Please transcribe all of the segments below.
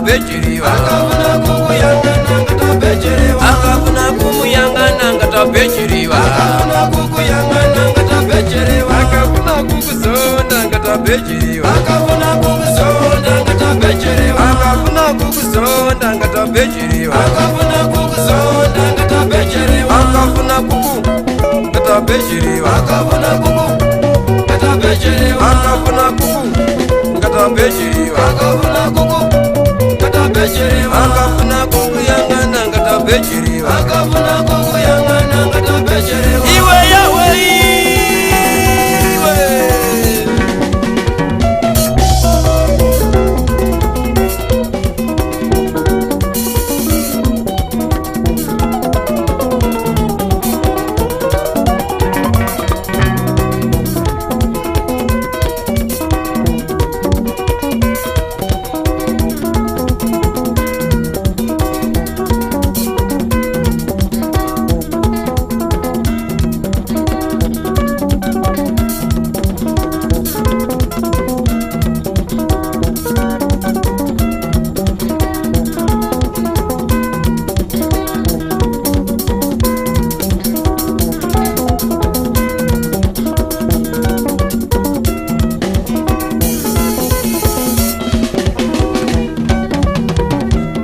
tabechiriwa akafuna kukuyangana ngatabecheriwa akafuna kumuyangana ngatabechiriwa akafuna kukuyangana ngatabecheriwa akafuna kukuzonda ngatabechiriwa akafuna kukuzonda ngatabecheriwa akafuna kukuzonda ngatabechiriwa akafuna kukuzonda ngatabecheriwa akafuna kuku ngatabechiriwa akafuna kuku ngatabecheriwa akafuna kuku ngatabechiriwa akafuna kuku ngatabecheriwa akafuna kukuyangana ngatabechiriwa akafuna kukuyangana ngatabecheriwa iwe yawe iwe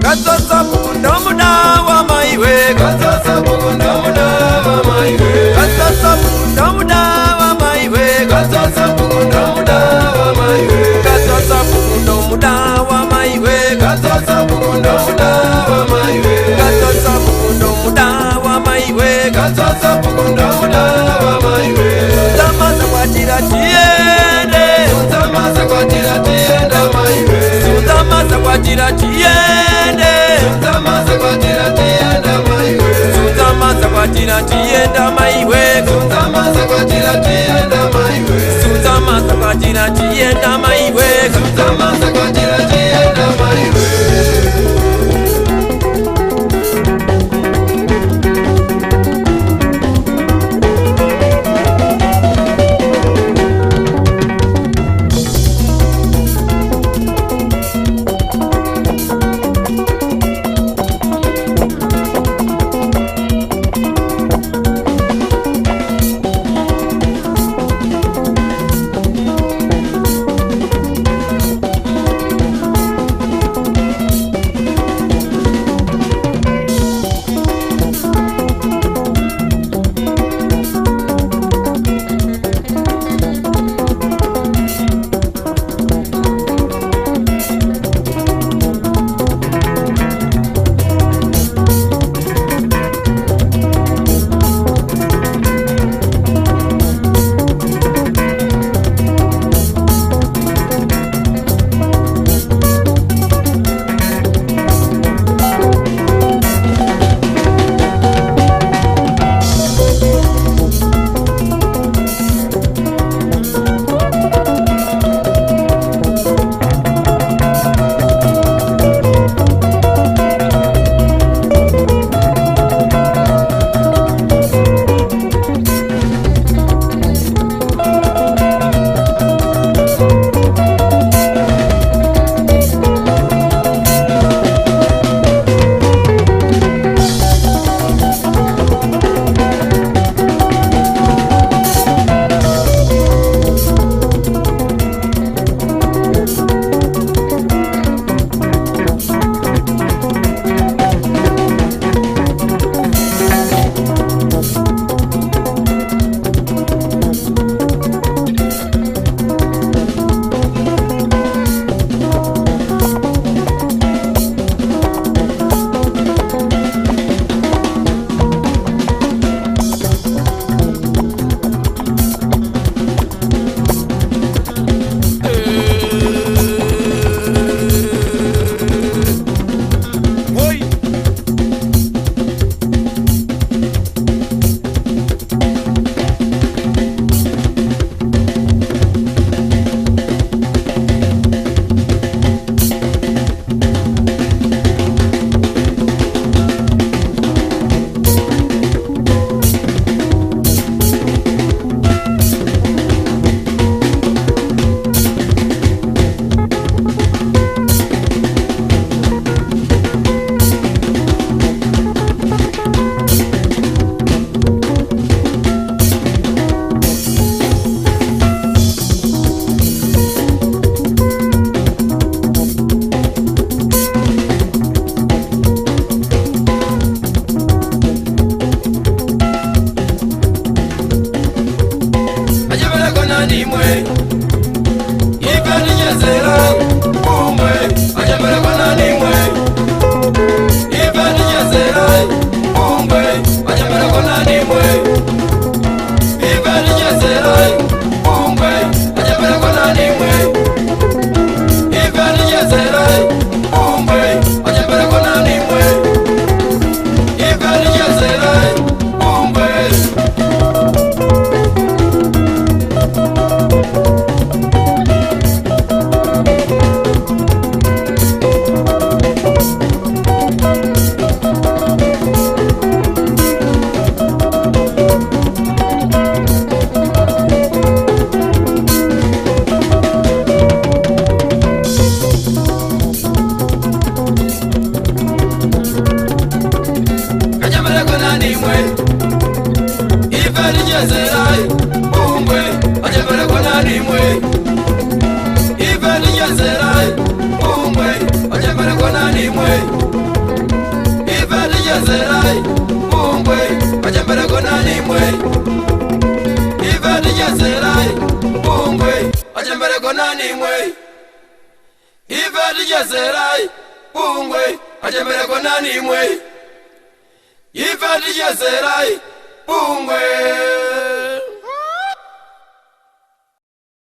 Katsatsa mukunda muda wa maiwe katsatsa mukunda muda wa maiwe katsatsa mukunda muda wa maiwe katsatsa mukunda muda wa maiwe katsatsa mukunda muda wa maiwe katsatsa mukunda muda wa maiwe katsatsa mukunda muda wa maiwe katsatsa mukunda muda wa maiwe Zamaza kwatira tiende Zamaza kwatira tienda maiwe Zamaza kwatira tiende Zamaza kwatira tienda maiwe Zamaza kwatira tienda maiwe Zamaza kwatira tienda maiwe Zamaza kwatira tienda maiwe Zamaza kwatira tienda maiwe Jezerai Bungwe Jezerai Bungwe ajembere kona nimwe Ifeli Jezerai Bungwe ajembere kona nimwe Ifeli Jezerai Bungwe ajembere kona nimwe Ifeli Jezerai Bungwe ajembere kona nimwe Ifeli Jezerai Bungwe ajembere kona nimwe Ifeli Jezerai Bungwe